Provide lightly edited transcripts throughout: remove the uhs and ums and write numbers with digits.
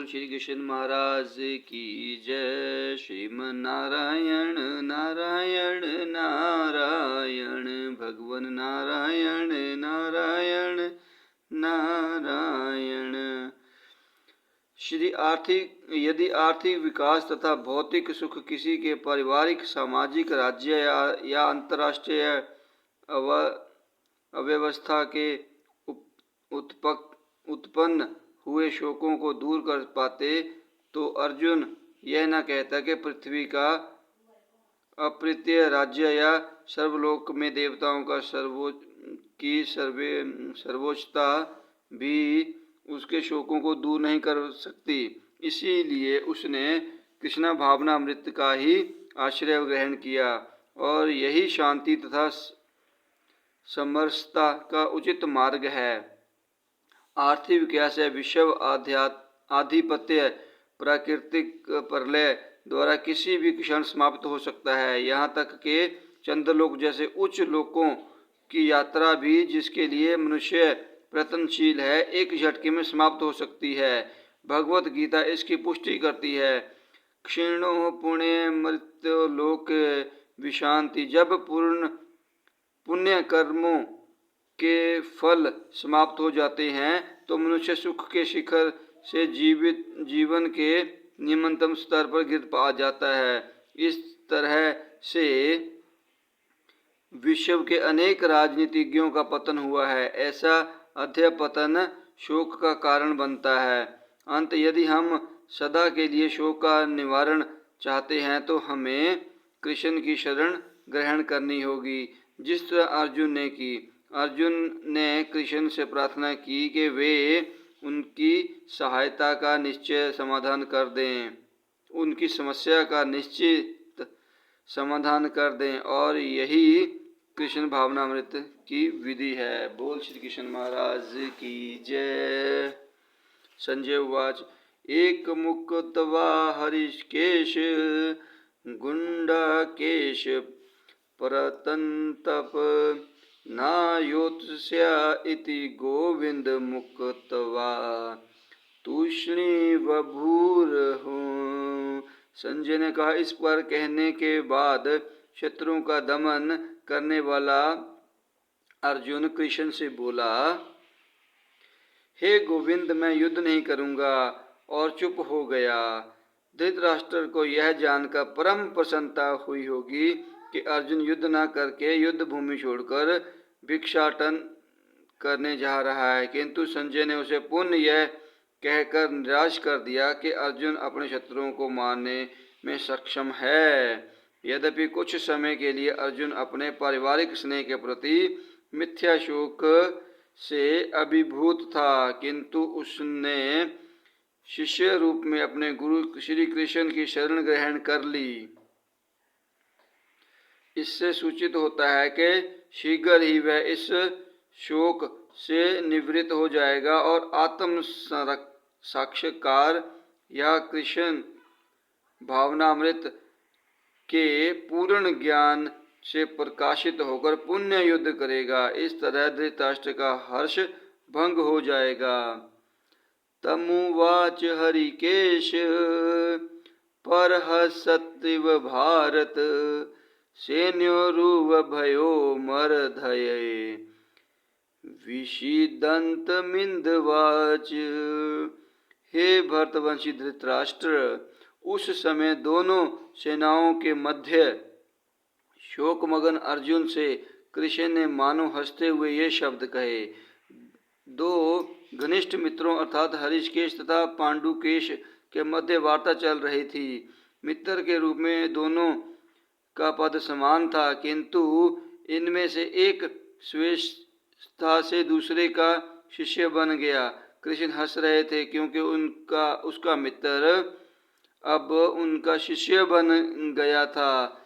बोल श्री कृष्ण महाराज की जय। श्रीमन नारायण नारायण नारायण भगवन नारायण नारायण नारायण। यदि आर्थिक विकास तथा भौतिक सुख किसी के पारिवारिक, सामाजिक, राज्य या अंतर्राष्ट्रीय अव्यवस्था के उत्पन्न हुए शोकों को दूर कर पाते, तो अर्जुन यह न कहता कि पृथ्वी का अप्रीतिय राज्य या सर्वलोक में देवताओं का सर्वोच्चता भी उसके शोकों को दूर नहीं कर सकती। इसीलिए उसने कृष्ण भावनामृत का ही आश्रय ग्रहण किया और यही शांति तथा समरसता का उचित मार्ग है। आर्थिक विकास या विश्व आधिपत्य प्राकृतिक प्रलय द्वारा किसी भी क्षण समाप्त हो सकता है। यहाँ तक कि चंद्रलोक जैसे उच्च लोकों की यात्रा भी, जिसके लिए मनुष्य प्रयत्नशील है, एक झटके में समाप्त हो सकती है। भगवत गीता इसकी पुष्टि करती है। क्षीणो पुण्य मृत्यु लोक विशांति। जब पुण्य कर्मों के फल समाप्त हो जाते हैं तो मनुष्य सुख के शिखर से जीवन के निम्नतम स्तर पर गिर पा जाता है। इस तरह से विश्व के अनेक राजनीतिज्ञों का पतन हुआ है। ऐसा अध्यपतन शोक का कारण बनता है। अंत यदि हम सदा के लिए शोक का निवारण चाहते हैं तो हमें कृष्ण की शरण ग्रहण करनी होगी, जिस तरह अर्जुन ने की। अर्जुन ने कृष्ण से प्रार्थना की कि वे उनकी सहायता का निश्चय समाधान कर दें, उनकी समस्या का निश्चित समाधान कर दें, और यही कृष्ण भावनामृत की विधि है। बोल श्री कृष्ण महाराज की जय। संजय उवाच एक मुक्तवा हरिकेश गुंडाकेश परतंतप नायोत्स्या इति गोविंद मुक्तवा तूष्णी बभूरहु। संजय ने कहा, इस पर कहने के बाद शत्रुओं का दमन करने वाला अर्जुन कृष्ण से बोला, हे गोविंद, मैं युद्ध नहीं करूंगा, और चुप हो गया। धृतराष्ट्र को यह जानकर परम प्रसन्नता हुई होगी कि अर्जुन युद्ध न करके युद्ध भूमि छोड़कर भिक्षाटन करने जा रहा है, किंतु संजय ने उसे पुनः यह कहकर निराश कर दिया कि अर्जुन अपने शत्रुओं को मारने में सक्षम है। यद्यपि कुछ समय के लिए अर्जुन अपने पारिवारिक स्नेह के प्रति मिथ्या शोक से अभिभूत था, किंतु उसने शिष्य रूप में अपने गुरु श्री कृष्ण की शरण ग्रहण कर ली। इससे सूचित होता है कि शीघ्र ही वह इस शोक से निवृत्त हो जाएगा और आत्म साक्षात्कार या कृष्ण भावनामृत के पूर्ण ज्ञान से प्रकाशित होकर पुण्य युद्ध करेगा। इस तरह धृतराष्ट्र का हर्ष भंग हो जाएगा। तमुवाच हरिकेश परहसत्व भारत सैन्योरुवभयो मर्धये विषीदन्तमिन्दवाच। हे भरतवंशी धृतराष्ट्र, उस समय दोनों सेनाओं के मध्य शोकमगन अर्जुन से कृष्ण ने मानो हंसते हुए ये शब्द कहे। दो घनिष्ठ मित्रों अर्थात हरिकेश तथा पांडुकेश के मध्य वार्ता चल रही थी। मित्र के रूप में दोनों का पद समान था, किंतु इनमें से एक स्वेच्छा से दूसरे का शिष्य बन गया। कृष्ण हंस रहे थे क्योंकि उसका मित्र अब उनका शिष्य बन गया था।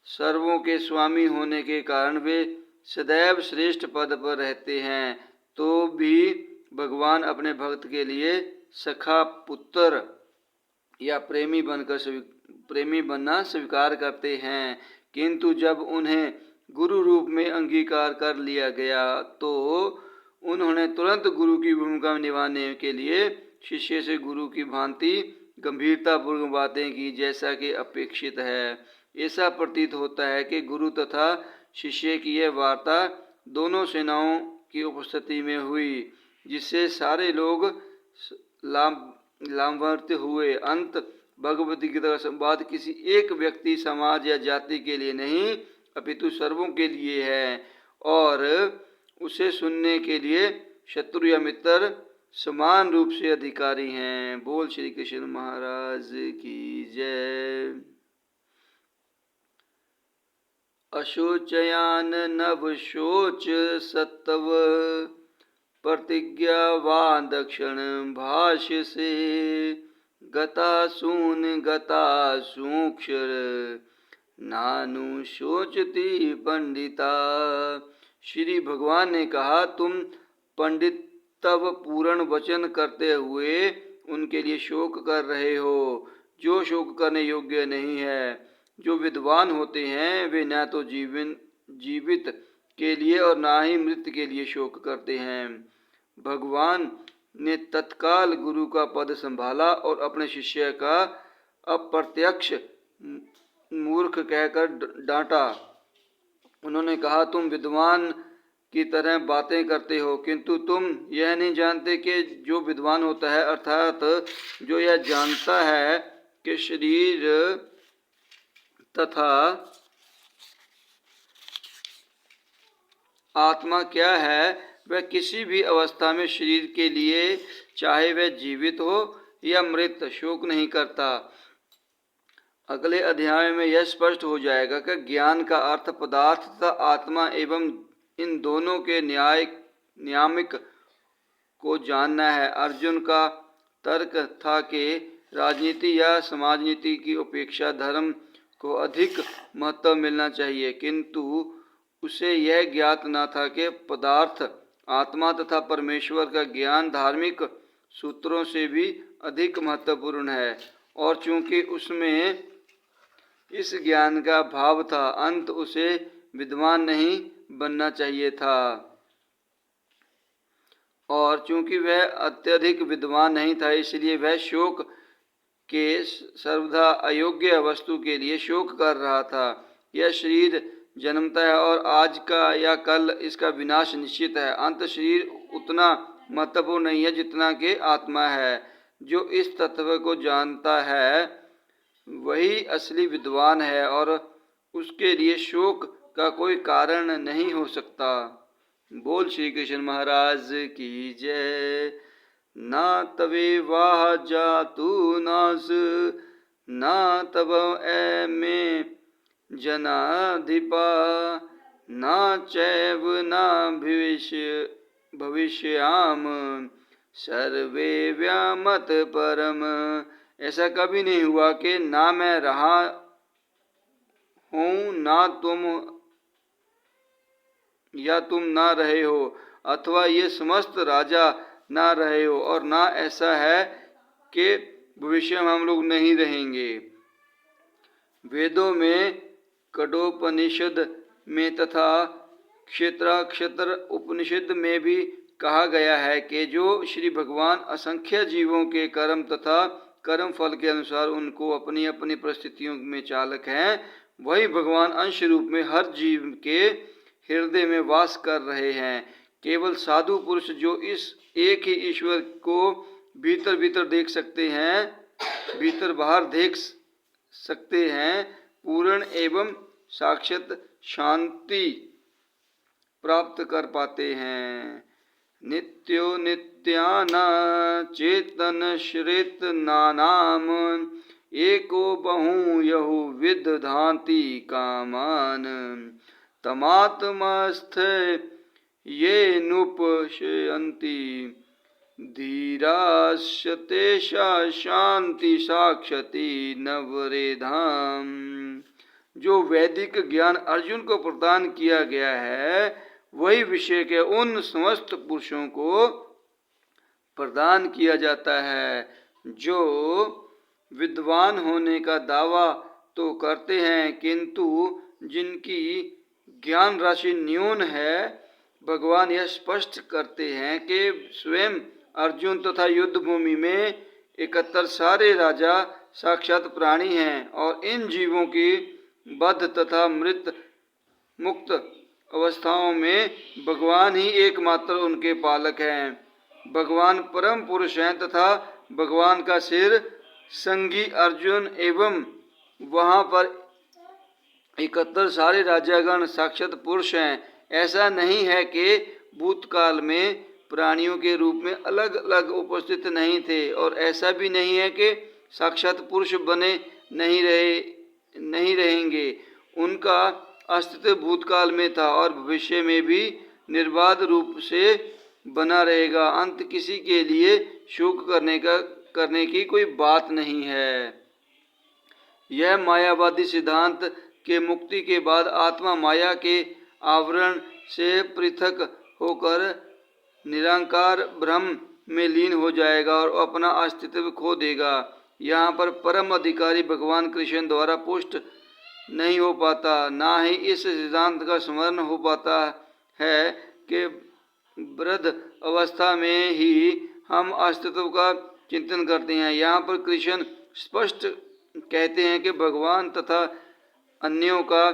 सर्वों के स्वामी होने के कारण वे सदैव श्रेष्ठ पद पर रहते हैं, तो भी भगवान अपने भक्त के लिए सखा, पुत्र या प्रेमी बनना स्वीकार करते हैं। किंतु जब उन्हें गुरु रूप में अंगीकार कर लिया गया तो उन्होंने तुरंत गुरु की भूमिका निभाने के लिए शिष्य से गुरु की भांति गंभीरतापूर्वक बातें की, जैसा कि अपेक्षित है। ऐसा प्रतीत होता है कि गुरु तथा शिष्य की यह वार्ता दोनों सेनाओं की उपस्थिति में हुई, जिससे सारे लोग लाभान्वित हुए। अंत भगवद गीता का संवाद किसी एक व्यक्ति, समाज या जाति के लिए नहीं, अपितु सर्वों के लिए है, और उसे सुनने के लिए शत्रु या मित्र समान रूप से अधिकारी हैं। बोल श्री कृष्ण महाराज की जय। अशोचयान नवशोच सत्तव प्रतिज्ञावान दक्षिण भाष्य से गतासून गतासूक्षर नानु शोचती पंडिता। श्री भगवान ने कहा, तुम पंडित तब पूर्ण वचन करते हुए उनके लिए शोक कर रहे हो, जो शोक करने योग्य नहीं है। जो विद्वान होते हैं वे न तो जीवित के लिए और ना ही मृत के लिए शोक करते हैं। भगवान ने तत्काल गुरु का पद संभाला और अपने शिष्य का अप्रत्यक्ष मूर्ख कहकर डांटा। उन्होंने कहा, तुम विद्वान की तरह बातें करते हो, किंतु तुम यह नहीं जानते कि जो विद्वान होता है, अर्थात जो यह जानता है कि शरीर तथा आत्मा क्या है, वह किसी भी अवस्था में शरीर के लिए, चाहे वह जीवित हो या मृत, शोक नहीं करता। अगले अध्याय में यह स्पष्ट हो जाएगा कि ज्ञान का अर्थ पदार्थ तथा आत्मा एवं इन दोनों के नियामक को जानना है। अर्जुन का तर्क था कि राजनीति या समाजनीति की अपेक्षा धर्म को अधिक महत्व मिलना चाहिए, किंतु उसे यह ज्ञात न था कि पदार्थ, आत्मा तथा परमेश्वर का ज्ञान धार्मिक सूत्रों से भी अधिक महत्वपूर्ण है। और चूंकि उसमें इस ज्ञान का भाव था, अंत उसे विद्वान नहीं बनना चाहिए था। और चूंकि वह अत्यधिक विद्वान नहीं था, इसलिए वह शोक के सर्वथा अयोग्य वस्तु के लिए शोक कर रहा था। यह शरीर जन्मता है और आज का या कल इसका विनाश निश्चित है। अंत शरीर उतना महत्वपूर्ण नहीं है जितना कि आत्मा है। जो इस तत्व को जानता है वही असली विद्वान है और उसके लिए शोक का कोई कारण नहीं हो सकता। बोल श्री कृष्ण महाराज की जय। ना तवे वाह जातु नास, ना तब ए में जनाधिपा, ना चैव ना भविष्याम सर्वे व्यामत परम। ऐसा कभी नहीं हुआ कि ना मैं रहा हूँ, ना तुम या तुम ना रहे हो, अथवा ये समस्त राजा ना रहे हो, और ना ऐसा है कि भविष्य में हम लोग नहीं रहेंगे। वेदों में कठोपनिषद में तथा क्षेत्राक्षत्र उपनिषद में भी कहा गया है कि जो श्री भगवान असंख्य जीवों के कर्म तथा कर्म फल के अनुसार उनको अपनी अपनी परिस्थितियों में चालक हैं, वही भगवान अंश रूप में हर जीव के हृदय में वास कर रहे हैं। केवल साधु पुरुष जो इस एक ही ईश्वर को भीतर भीतर देख सकते हैं, भीतर बाहर देख सकते हैं, पूर्ण एवं साक्षात शांति प्राप्त कर पाते हैं। नित्यो नित्याना चेतन श्रित नानाम, एको बहु यहु विदधाति कामान, तमात्मस्थ ये नुपश्यन्ति, धीरास्यतेषा शांति साक्षति नवरेधाम। जो वैदिक ज्ञान अर्जुन को प्रदान किया गया है, वही विषय के उन समस्त पुरुषों को प्रदान किया जाता है जो विद्वान होने का दावा तो करते हैं, किंतु जिनकी ज्ञान राशि न्यून है। भगवान यह स्पष्ट करते हैं कि स्वयं अर्जुन तथा युद्ध भूमि में 71 सारे राजा साक्षात प्राणी हैं और इन जीवों की बद्ध तथा मृत मुक्त अवस्थाओं में भगवान ही एकमात्र उनके पालक हैं। भगवान परम पुरुष हैं तथा भगवान का सिर संगी अर्जुन एवं वहाँ पर 71 सारे राजागण साक्षात पुरुष हैं। ऐसा नहीं है कि भूतकाल में प्राणियों के रूप में अलग अलग उपस्थित नहीं थे और ऐसा भी नहीं है कि साक्षात पुरुष बने नहीं रहेंगे। उनका अस्तित्व भूतकाल में था और भविष्य में भी निर्बाध रूप से बना रहेगा। अंत किसी के लिए शोक करने की कोई बात नहीं है। यह मायावादी सिद्धांत के मुक्ति के बाद आत्मा माया के आवरण से पृथक होकर निराकार ब्रह्म में लीन हो जाएगा और अपना अस्तित्व खो देगा। यहाँ पर परम अधिकारी भगवान कृष्ण द्वारा पुष्ट नहीं हो पाता, ना ही इस सिद्धांत का स्मरण हो पाता है कि वृद्ध अवस्था में ही हम अस्तित्व का चिंतन करते हैं। यहाँ पर कृष्ण स्पष्ट कहते हैं कि भगवान तथा अन्यों का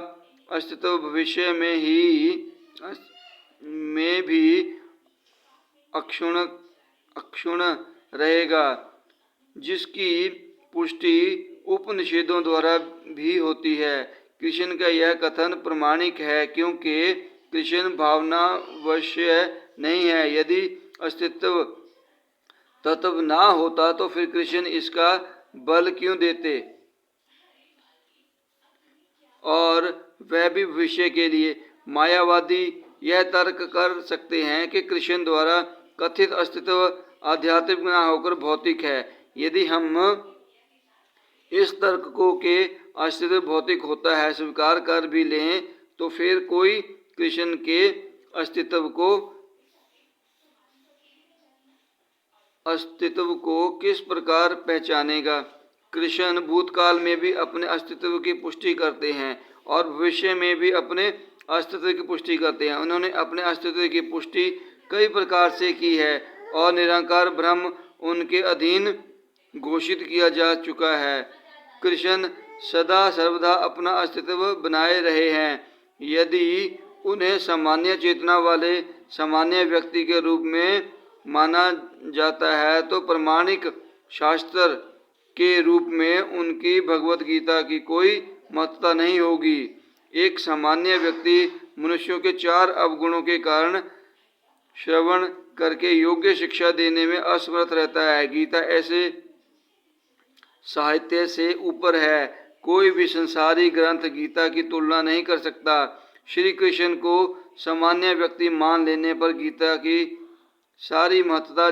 अस्तित्व भविष्य में भी अक्षुण रहेगा, जिसकी पुष्टि उपनिषदों द्वारा भी होती है। कृष्ण का यह कथन प्रमाणिक है क्योंकि कृष्ण भावनावश्य नहीं है। यदि अस्तित्व तत्व ना होता तो फिर कृष्ण इसका बल क्यों देते, और वह भी भविष्य के लिए। मायावादी यह तर्क कर सकते हैं कि कृष्ण द्वारा कथित अस्तित्व आध्यात्मिक न होकर भौतिक है। यदि हम इस तर्क को के अस्तित्व भौतिक होता है स्वीकार कर भी लें तो फिर कोई कृष्ण के अस्तित्व को किस प्रकार पहचानेगा। कृष्ण भूतकाल में भी अपने अस्तित्व की पुष्टि करते हैं और भविष्य में भी अपने अस्तित्व की पुष्टि करते हैं। उन्होंने अपने अस्तित्व की पुष्टि कई प्रकार से की है और निराकार ब्रह्म उनके अधीन घोषित किया जा चुका है। कृष्ण सदा सर्वदा अपना अस्तित्व बनाए रहे हैं। यदि उन्हें सामान्य चेतना वाले सामान्य व्यक्ति के रूप में माना जाता है तो प्रमाणिक शास्त्र के रूप में उनकी भगवत गीता की कोई महत्ता नहीं होगी। एक सामान्य व्यक्ति मनुष्यों के 4 अवगुणों के कारण श्रवण करके योग्य शिक्षा देने में असमर्थ रहता है। गीता ऐसे साहित्य से ऊपर है। कोई भी संसारी ग्रंथ गीता की तुलना नहीं कर सकता। श्री कृष्ण को सामान्य व्यक्ति मान लेने पर गीता की सारी महत्ता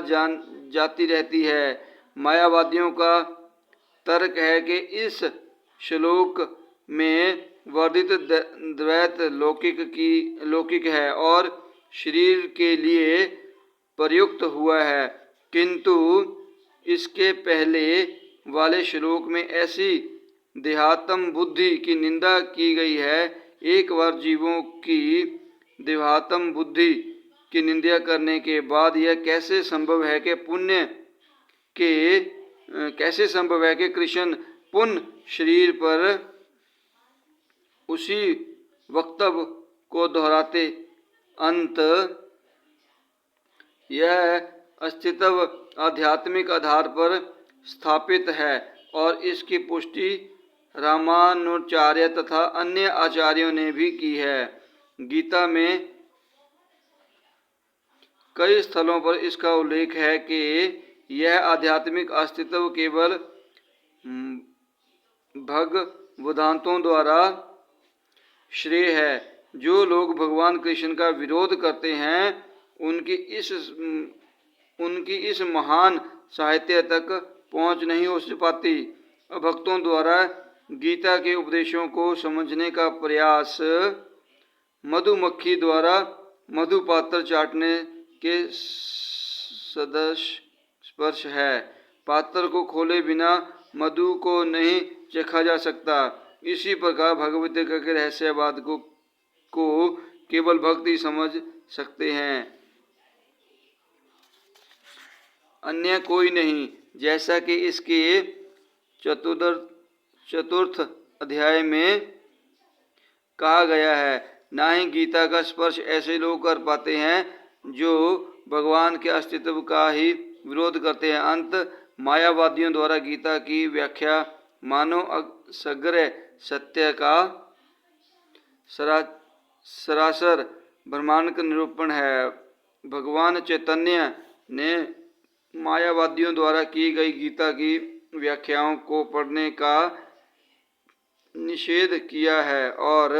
जाती रहती है। मायावादियों का तर्क है कि इस श्लोक में वर्णित द्वैत लौकिक है और शरीर के लिए प्रयुक्त हुआ है, किंतु इसके पहले वाले श्लोक में ऐसी देहात्म बुद्धि की निंदा की गई है। एक बार जीवों की देहात्म बुद्धि की निंदा करने के बाद यह कैसे संभव है कि कृष्ण पुनः शरीर पर उसी वक्तव्य को दोहराते। अंत यह अस्तित्व आध्यात्मिक आधार पर स्थापित है और इसकी पुष्टि रामानुचार्य तथा अन्य आचार्यों ने भी की है। गीता में कई स्थलों पर इसका उल्लेख है कि यह आध्यात्मिक अस्तित्व केवल भगवदांतों द्वारा श्रेय है। जो लोग भगवान कृष्ण का विरोध करते हैं उनकी इस महान साहित्य तक पहुंच नहीं हो पाती। भक्तों द्वारा गीता के उपदेशों को समझने का प्रयास मधुमक्खी द्वारा मधु पात्र चाटने के सदृश स्पर्श है। पात्र को खोले बिना मधु को नहीं चखा जा सकता। इसी प्रकार भगवत गीता के रहस्यवाद को केवल भक्त ही समझ सकते हैं। अन्य कोई नहीं, जैसा कि इसके चतुर्थ अध्याय में कहा गया है। ना ही गीता का स्पर्श ऐसे लोग कर पाते हैं जो भगवान के अस्तित्व का ही विरोध करते हैं। अंत मायावादियों द्वारा गीता की व्याख्या मानो सग्र सत्य का सरासर ब्रह्मांड का निरूपण है। भगवान चैतन्य ने मायावादियों द्वारा की गई गीता की व्याख्याओं को पढ़ने का निषेध किया है और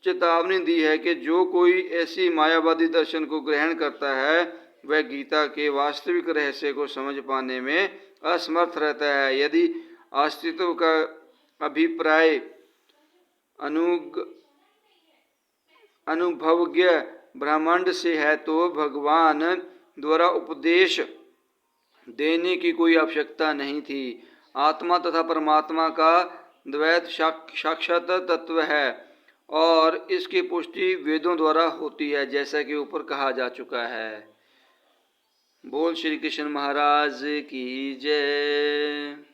चेतावनी दी है कि जो कोई ऐसी मायावादी दर्शन को ग्रहण करता है वह गीता के वास्तविक रहस्य को समझ पाने में असमर्थ रहता है। यदि अस्तित्व का अभिप्राय अनुभवज्ञ ब्रह्मांड से है तो भगवान द्वारा उपदेश देने की कोई आवश्यकता नहीं थी। आत्मा तथा परमात्मा का द्वैत साक्षात तत्व है और इसकी पुष्टि वेदों द्वारा होती है, जैसा कि ऊपर कहा जा चुका है। बोल श्री कृष्ण महाराज की जय।